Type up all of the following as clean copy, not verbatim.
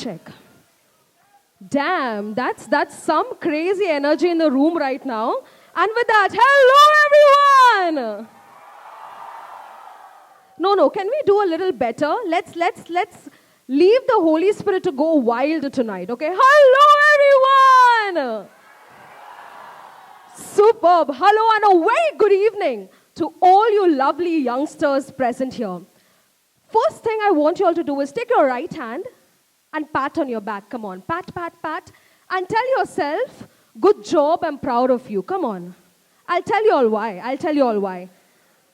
check. Damn, that's some crazy energy in the room right now. And with that, hello everyone. No, can we do a little better? Let's leave the Holy Spirit to go wild tonight, okay? Hello everyone. Superb. Hello and a very good evening to all you lovely youngsters present here. First thing I want you all to do is take your right hand and pat on your back. Come on, pat. And tell yourself, good job, I'm proud of you. Come on. I'll tell you all why.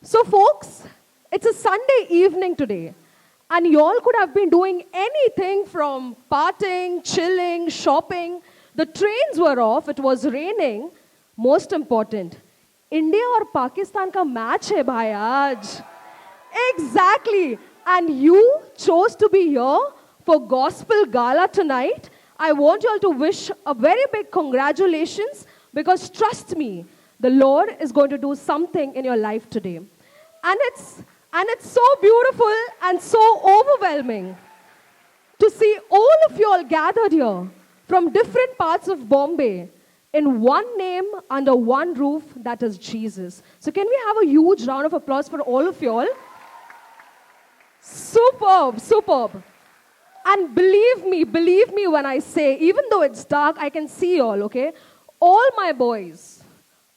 So folks, it's a Sunday evening today. And you all could have been doing anything from partying, chilling, shopping. The trains were off, it was raining. Most important, India or Pakistan ka match hai bhai aaj. Exactly. And you chose to be here for Gospel Gala tonight. I want you all to wish a very big congratulations because trust me, the Lord is going to do something in your life today. And it's so beautiful and so overwhelming to see all of you all gathered here from different parts of Bombay in one name under one roof, that is Jesus. So can we have a huge round of applause for all of you all? Superb. And believe me when I say, even though it's dark, I can see you all, okay? All my boys,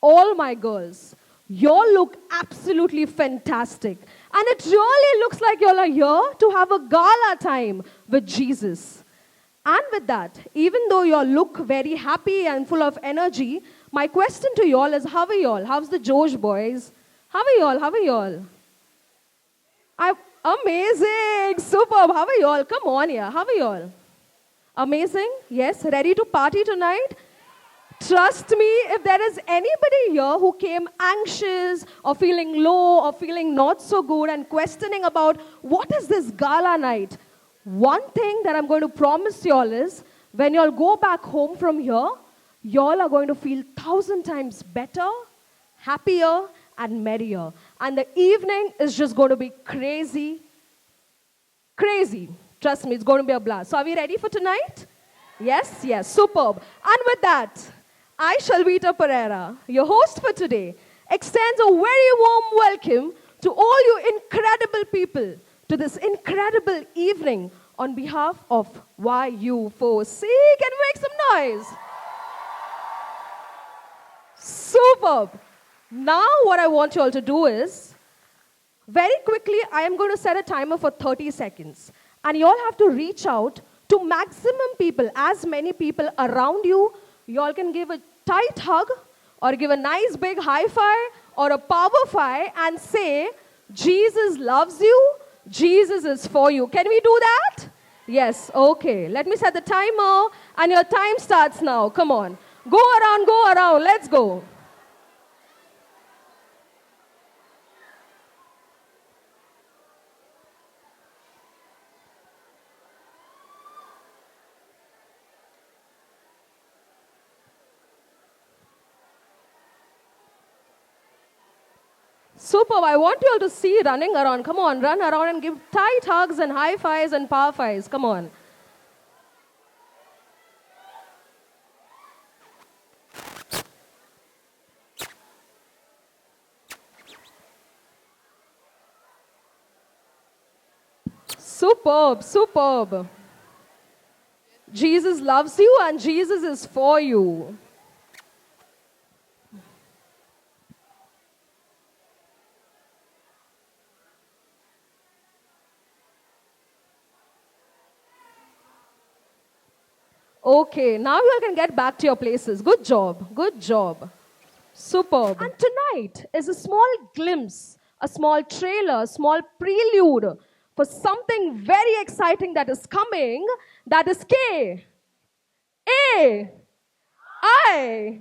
all my girls, you all look absolutely fantastic. And it really looks like you all are here to have a gala time with Jesus. And with that, even though you all look very happy and full of energy, my question to you all is, how are you all? How's the Josh boys? How are you all? Amazing, superb. How are you all? Come on here. How are you all? Amazing. Yes, ready to party tonight? Trust me, if there is anybody here who came anxious or feeling low or feeling not so good and questioning about what is this gala night, one thing that I'm going to promise you all is when you all go back home from here, you all are going to feel 1,000 times better, happier, and merrier. And the evening is just going to be crazy. Trust me, it's going to be a blast. So are we ready for tonight? Yes, superb. And with that, I, Shalvita Pereira, your host for today, extends a very warm welcome to all you incredible people to this incredible evening on behalf of YU4C. Can we make some noise? Superb. Now what I want you all to do is, very quickly, I am going to set a timer for 30 seconds. And you all have to reach out to maximum people, as many people around you. You all can give a tight hug or give a nice big high five or a power five and say, Jesus loves you, Jesus is for you. Can we do that? Yes, okay. Let me set the timer and your time starts now. Come on. Go around, let's go. Superb. I want you all to see running around. Come on, run around and give tight hugs and high fives and power fives. Come on. Superb. Jesus loves you and Jesus is for you. Okay, now you all can get back to your places. Good job. Superb. And tonight is a small glimpse, a small trailer, a small prelude for something very exciting that is coming. That is K. A. I.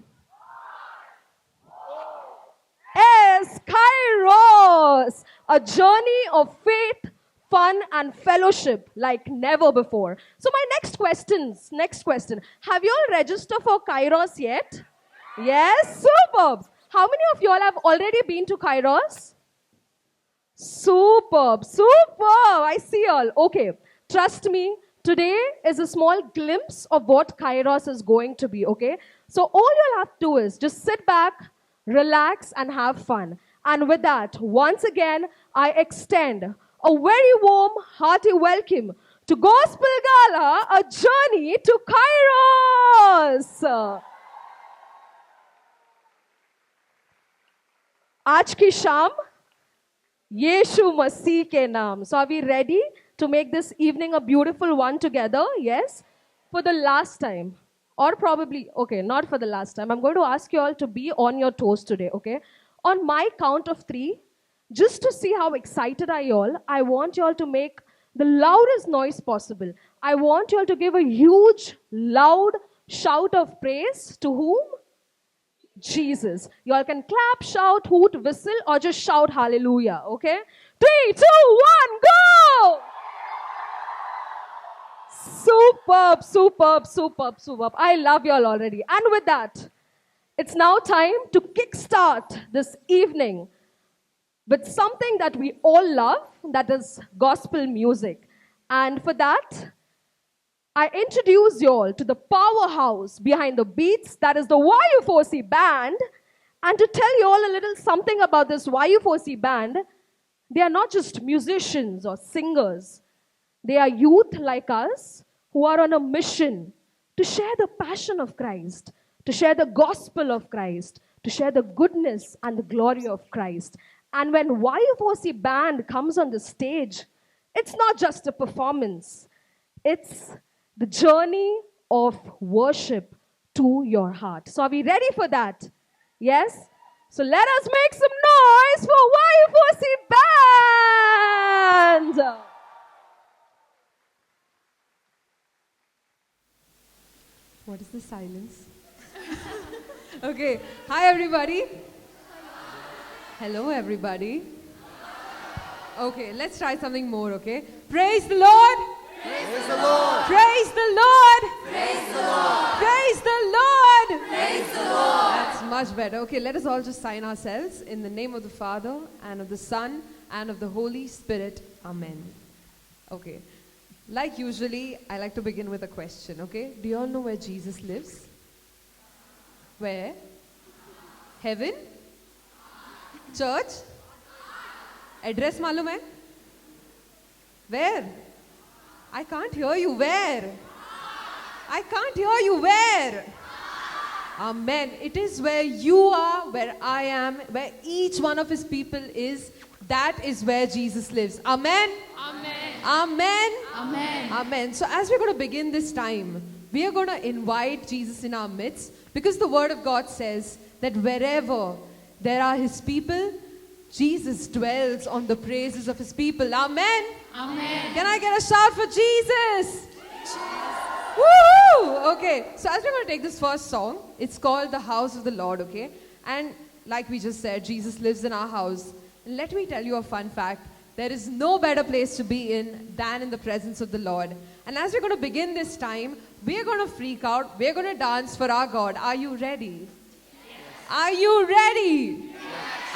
S. Kairos. A journey of faith, fun and fellowship like never before. So my next question. Have you all registered for Kairos yet? Yes, superb. How many of you all have already been to Kairos? Superb. I see all. Okay, trust me, Today is a small glimpse of what Kairos is going to be, okay? So all you'll have to do is just sit back, relax, and have fun. And with that, once again, I extend a very warm, hearty welcome to Gospel Gala, a journey to Kairos. आज की शाम यीशु मसीह के नाम. So are we ready to make this evening a beautiful one together? Yes? For the last time. Or probably, okay, not for the last time. I'm going to ask you all to be on your toes today, okay? On my count of 3, just to see how excited are you all, I want you all to make the loudest noise possible. I want you all to give a huge, loud shout of praise to whom? Jesus. You all can clap, shout, hoot, whistle, or just shout hallelujah, okay? 3, 2, 1, go! Superb, superb, superb, superb. I love you all already. And with that, it's now time to kickstart this evening with something that we all love, that is gospel music. And for that, I introduce you all to the powerhouse behind the beats, that is the YU4C band. And to tell you all a little something about this YU4C band, they are not just musicians or singers. They are youth like us who are on a mission to share the passion of Christ, to share the gospel of Christ, to share the goodness and the glory of Christ. And when YU4C band comes on the stage, it's not just a performance. It's the journey of worship to your heart. So are we ready for that? Yes? So let us make some noise for YU4C band! What is the silence? Okay. Hi, everybody. Hello, everybody. Okay, let's try something more, okay? Praise the Lord. Praise the Lord. Praise the Lord. Praise the Lord. Praise the Lord. Praise the Lord. That's much better. Okay, let us all just sign ourselves in the name of the Father and of the Son and of the Holy Spirit. Amen. Okay. Like usually, I like to begin with a question, okay? Do you all know where Jesus lives? Where? Heaven? Church? Address मालूम है? Where? I can't hear you. Where? I can't hear you. Where? Amen. It is where you are, where I am, where each one of his people is. That is where Jesus lives. Amen? Amen. Amen? Amen. Amen. So as we're going to begin this time, we are going to invite Jesus in our midst, because the word of God says that wherever there are his people, Jesus dwells on the praises of his people. Amen? Amen. Can I get a shout for Jesus? Woo! Okay, so as we're going to take this first song, it's called The House of the Lord, okay? And like we just said, Jesus lives in our house. And let me tell you a fun fact. There is no better place to be in than in the presence of the Lord. And as we're going to begin this time, we're going to freak out. We're going to dance for our God. Are you ready? Yes. Are you ready? Yes.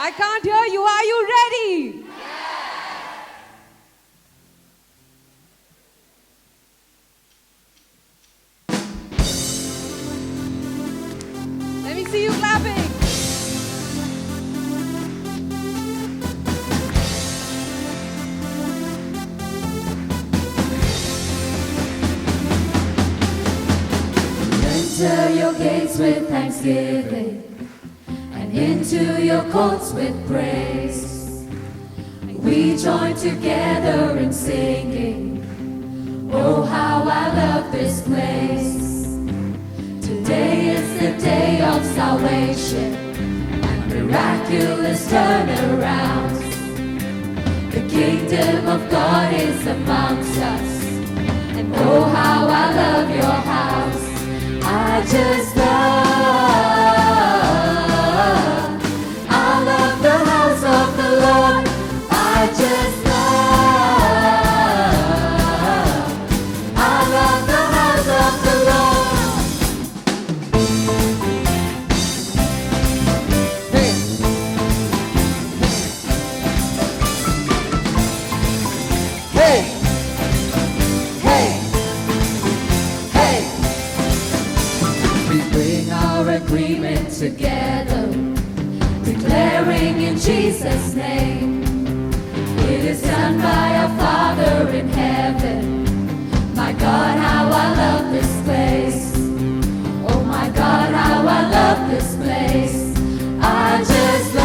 I can't hear you. Are you ready? Let me see you clapping. Enter your gates with thanksgiving and into your courts with praise. We join together in singing, oh how I love this place. Today is the day of salvation and miraculous turnarounds. The kingdom of God is amongst us, and oh how I love your house. I just I love the house of the Lord. I just I love the house of the Lord. Hey! agreement together, declaring in Jesus' name, it is done by our Father in heaven. My God, how I love this place. Oh my God, how I love this place. I just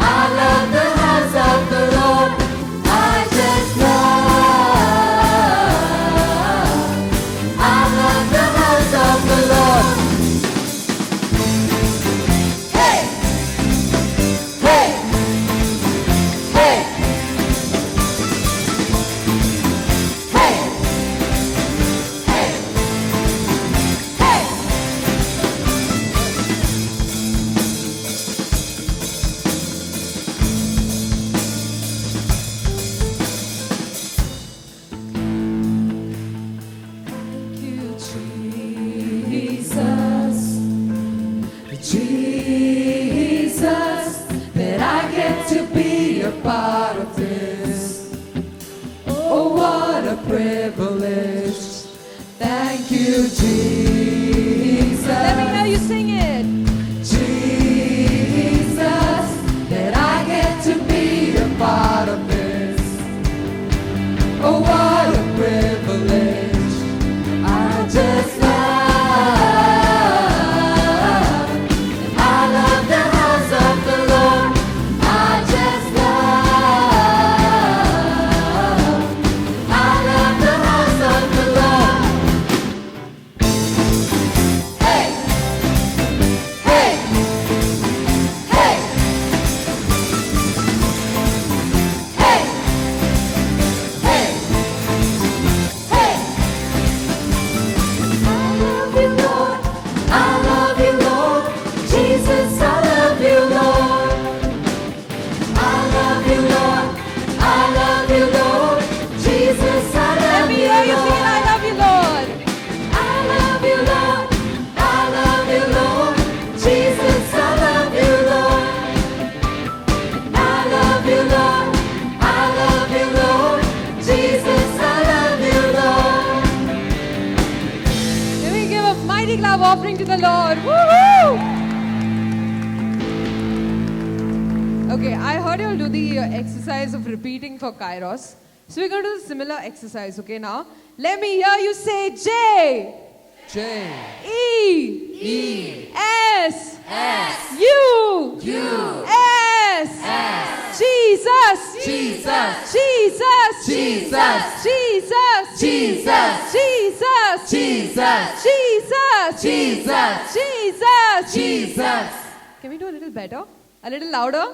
I love the house of the Lord. I just I love the house of the Lord. Hey, hey, hey, hey, hey, hey. Thank you, Jesus, that I get to be a part of this. Oh, what a privilege. Thank you, Jesus. Let me hear you sing it. Jesus, that I get to be a part of this. Oh, what a privilege. I just I love the house of the Lord. I just I love the house of the Lord. Hey, hey, hey, hey, hey, hey. I love you, Lord. I love you, Lord. Jesus, I love you, Lord. I love you, Lord. I love you, Lord. Jesus, I Let love me you, hear you sing, Lord. I love you, Lord. I love you, Lord. I love you, Lord. Jesus, I love you, Lord. I love you, Lord. I love you, Lord. Jesus, I love you, Lord. Can we give a mighty clap offering to the Lord? Woohoo! Okay, I heard you'll do the exercise of repeating for Kairos. So we're going to do a similar exercise, okay, now? Let me hear you say J, J, E, S, U, S, Jesus, Jesus. Jesus, Jesus. Jesus, Jesus. Jesus, Jesus. Jesus, Jesus. Jesus, Jesus. Can we do a little better? A little louder?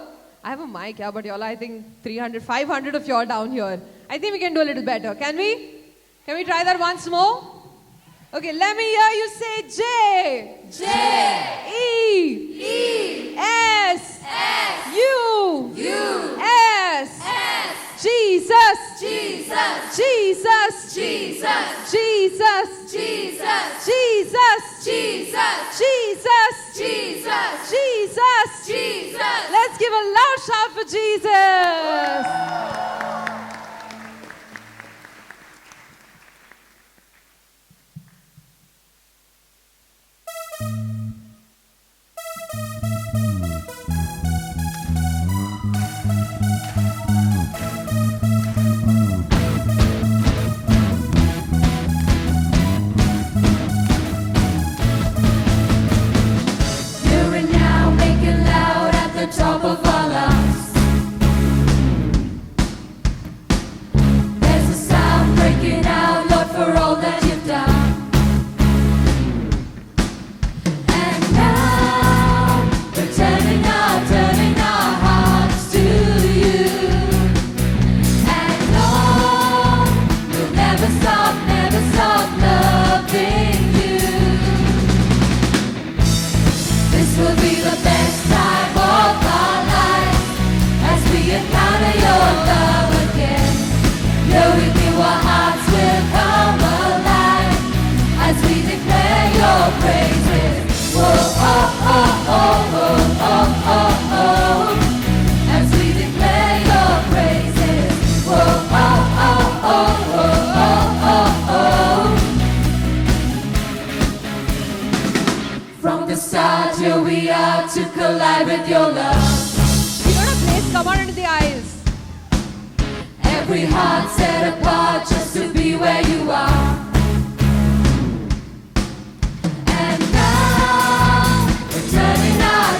I have a mic, yeah, but y'all, I think 300, 500 of y'all down here. I think we can do a little better. Can we? Can we try that once more? Okay, let me hear you say J, E, S, U, S, Jesus, Jesus. Jesus, Jesus. Jesus, Jesus. Jesus, Jesus. Jesus, Jesus. Jesus. Jesus. Let's give a loud shout for Jesus. Here and now, make it loud at the top of our lungs. inside with your love. You got a place, come on into the aisles. Every heart set apart just to be where you are. And now we're turning our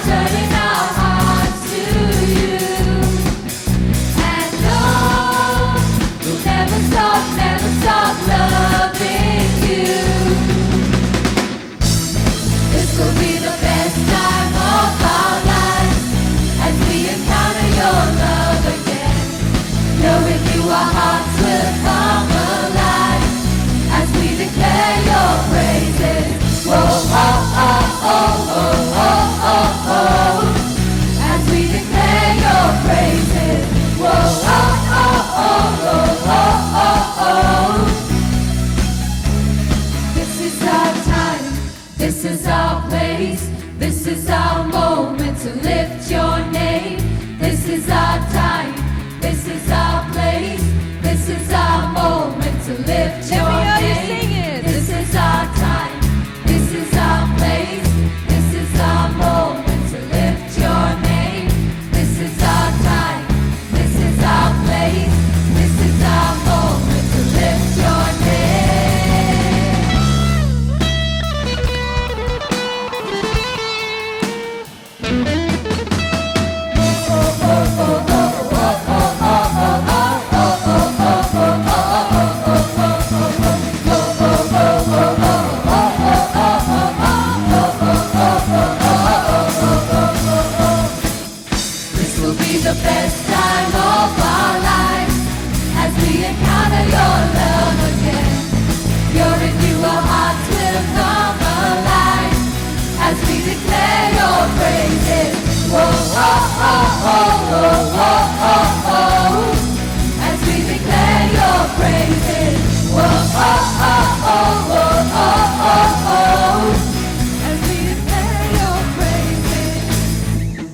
hearts to you. And no, we'll never stop loving you. This will be the best time of our lives as we encounter your love again. Knowing you, our hearts will come alive as we declare your praises. Whoa, oh, oh, oh, oh, oh, oh, oh. As we declare your praises. Whoa, oh, oh, oh, oh, oh, oh, oh. This is our time. This is our place. This is our moment to lift your name. This is our time. This is our place. This is our moment to lift your Let me hear you name. sing it. This is our time. This is our place. This is our moment to lift your name. This is our time. This is our place. This is our moment to lift your name. This will be the best time of our lives as we encounter your love again. You're in you, our hearts will come alive as we declare your praises. Whoa, oh, oh, oh, oh, oh, oh, oh. As we declare your praises. Whoa, oh, oh, oh, oh, oh, oh, oh. As we declare your praises.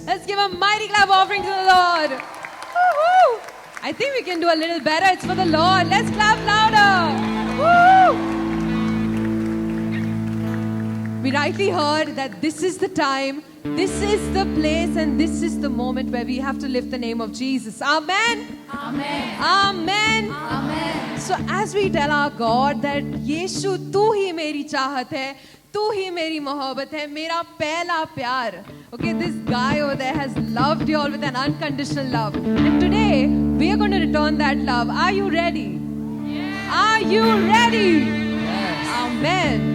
Let's give a mighty clap offering to the Lord. Woo-hoo. I think we can do a little better. It's for the Lord. Let's clap louder. Woo! We rightly heard that this is the time, this is the place, and this is the moment where we have to lift the name of Jesus. Amen. Amen. Amen. Amen. So as we tell our God that यीशु तू ही मेरी चाहत है, तू ही मेरी मोहब्बत है, मेरा पहला प्यार. Okay, this guy over there has loved you all with an unconditional love. And today we are going to return that love. Are you ready? Yes. Are you ready? Yes. Amen.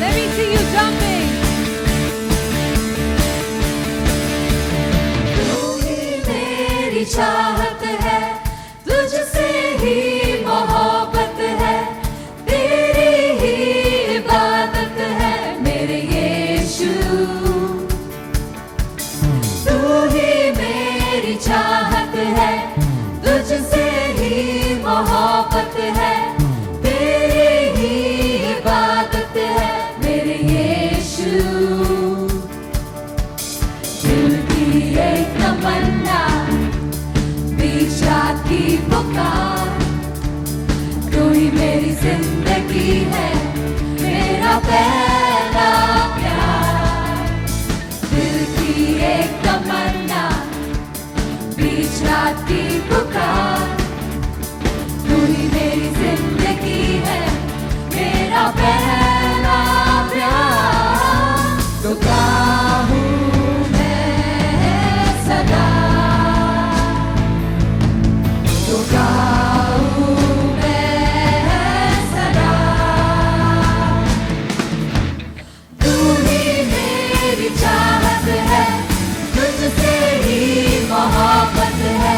Let me see you jumping. तू ही मेरी चाहत है, तुझसे ही मोहब्बत है, तेरी ही इबादत है मेरे यीशु। तू ही मेरी चाहत है, तुझसे ही मोहब्बत है, तेरी ही इबादत है मेरे यीशु। दिल की एक तमन्ना, बीच रात की पुकार, तू ही मेरी जिंदगी है, मेरा पहला प्यार। दिल की एक तमन्ना, बीच रात की पुकार, तू ही मेरी जिंदगी है, मेरा पहला प्यार। तो गाऊं मैं सदा, तो गाऊं मैं सदा, तू ही मेरी चाहत है, तुझसे ही मोहब्बत है,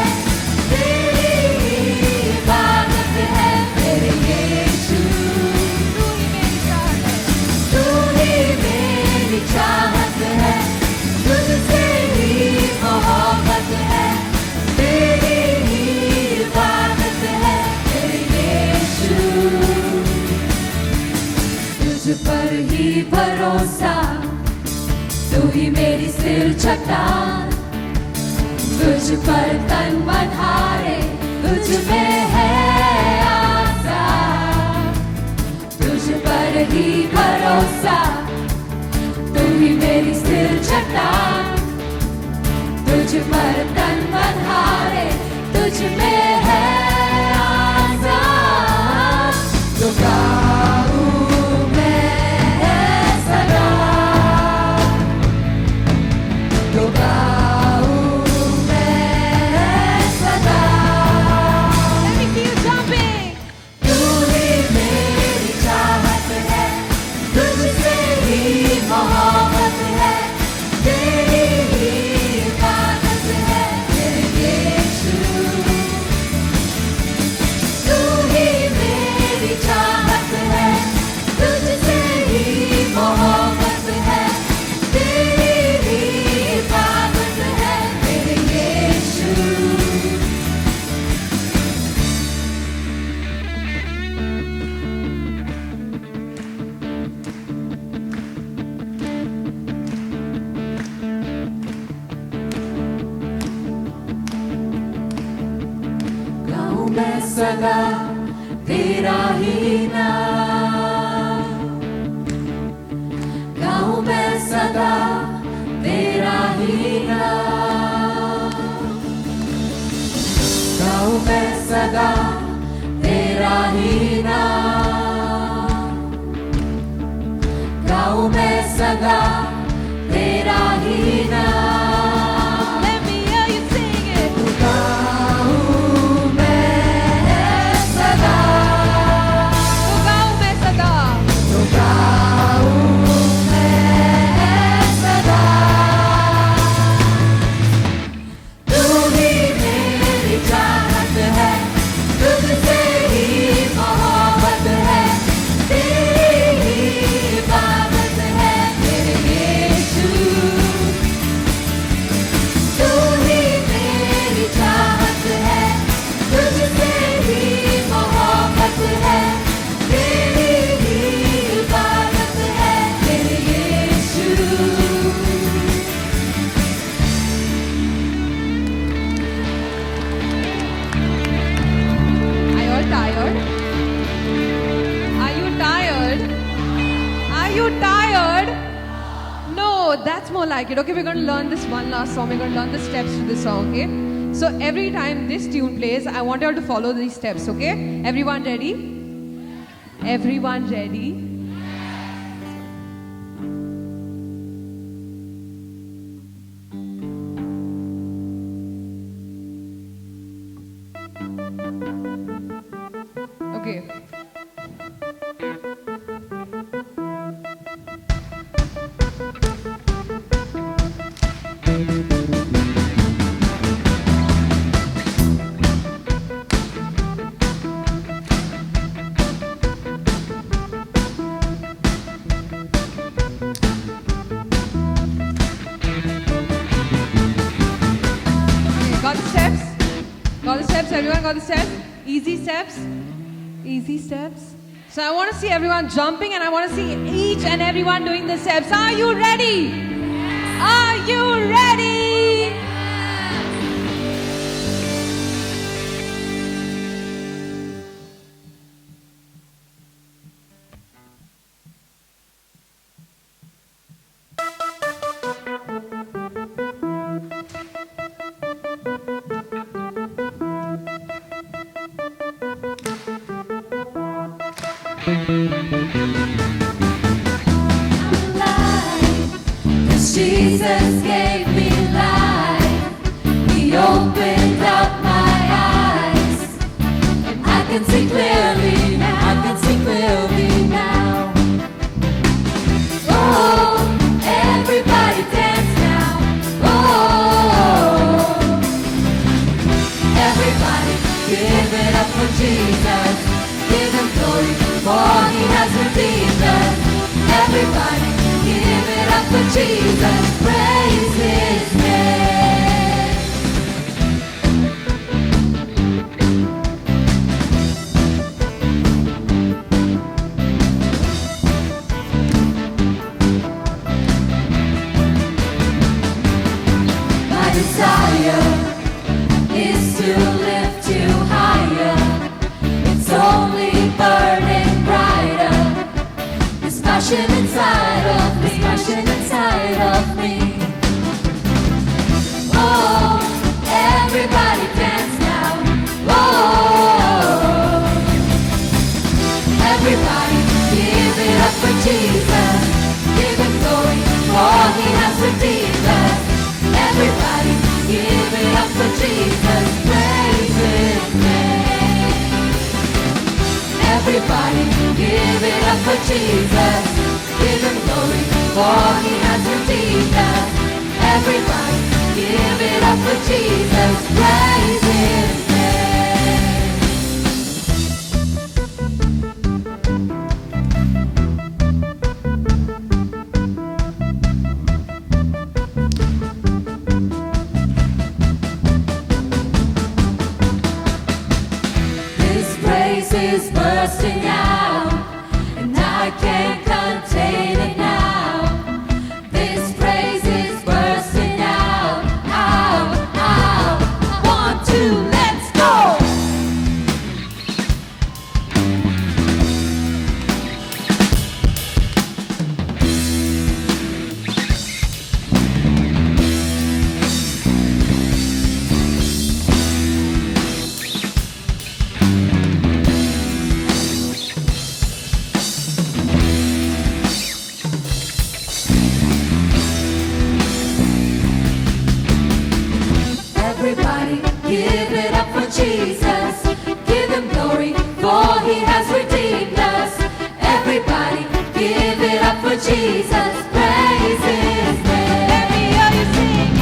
तेरी ही इबादत है मेरे यीशु। तू ही मेरी चाहत है, चट्टान, तुझ पर तन मन हारे, तुझ में है आशा, तुझ पर ही भरोसा, तू ही मेरी स्थिर चट्टान, तुझ पर तन मन हारे, तुझ में है आशा, तो गाऊं मैं सदा, तो गाऊं मैं सदा। Let me see you jumping. तू ही मेरी चाहत है, तुझसे ही मोहब्बत है, तेरी ही इबादत है मेरे यीशु। तू ही मेरी चाहत है, तुझसे ही मोहब्बत है, तेरी ही इबादत है मेरे यीशु। गाऊं मैं सदा तेरा ही नाम, गाऊं मैं सदा तेरा ही नाम, गाऊं मैं सदा तेरा ही नाम, गाऊं मैं सदा तेरा ही नाम। Let me hear you sing it. गाऊं मैं सदा, तो गाऊं मैं सदा. तो गाऊं मैं सदा, तू ही मेरी चाहत है, तुझसे ही मोहब्बत है, तेरी ही इबादत है मेरे यीशु। तू ही मेरी चाहत है, तुझसे ही मोहब्बत है, तेरी ही इबादत है मेरे यीशु। Are you all tired? Are you tired? Are you tired? No, that's more like it. Okay, we're going to learn this one last song. We're going to learn the steps to this song, okay? So every time this tune plays, I want you all to follow these steps, okay? Everyone ready? Everyone ready? Okay. Got the steps? Got the steps? Everyone got the steps? Easy steps? Easy steps? So I want to see everyone jumping and I want to see each and everyone doing the steps. Are you ready? Are you ready? Cause Jesus gave me life, He opened up my eyes, and I can see clearly now, I can see clearly now. Oh, everybody dance now. Oh, everybody give it up for Jesus, give Him glory for He has redeemed us. Everybody give it up for Jesus, praise His name. desire is to lift you higher. It's only burning brighter. This passion inside of me, passion inside of me. Oh, everybody dance now. Oh, everybody give it up for Jesus. Give him glory, for he has redeemed us. Everybody give it up for Jesus. Praise his name. Everybody give it up for Jesus. Give him glory, for he has redeemed us. Everybody give it up for Jesus. Praise his name. This praise is bursting out, and I can't contain it now. This praise is bursting out, out, out. 1, 2, let's go! Everybody give it up for Jesus. Give him glory, for he has redeemed us. Everybody give it up for Jesus. Praise his name. Let me hear you sing.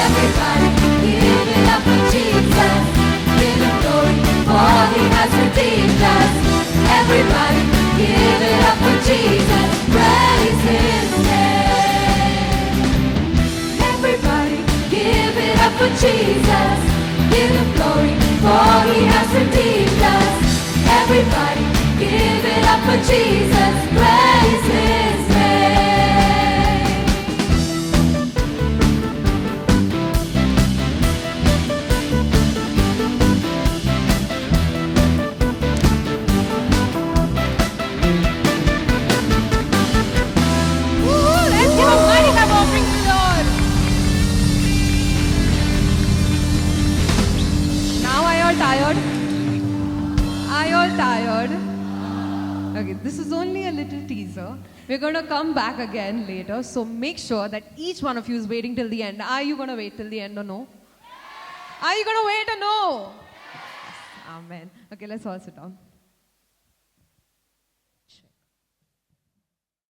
Everybody give it up for Jesus. Give him glory, for he has redeemed us. Everybody give it up for Jesus. Praise his name. Everybody give it up for Jesus. Give him glory, for he has redeemed us. Everybody give it up for Jesus. Praise his name. Woo, let's give a mighty clap offering to the Lord. Now are you all tired? Are you all tired? Okay, this is only a little teaser. We're going to come back again later, so make sure that each one of you is waiting till the end. Are you going to wait till the end or no? Are you going to wait or no? Amen. Okay, let's all sit down.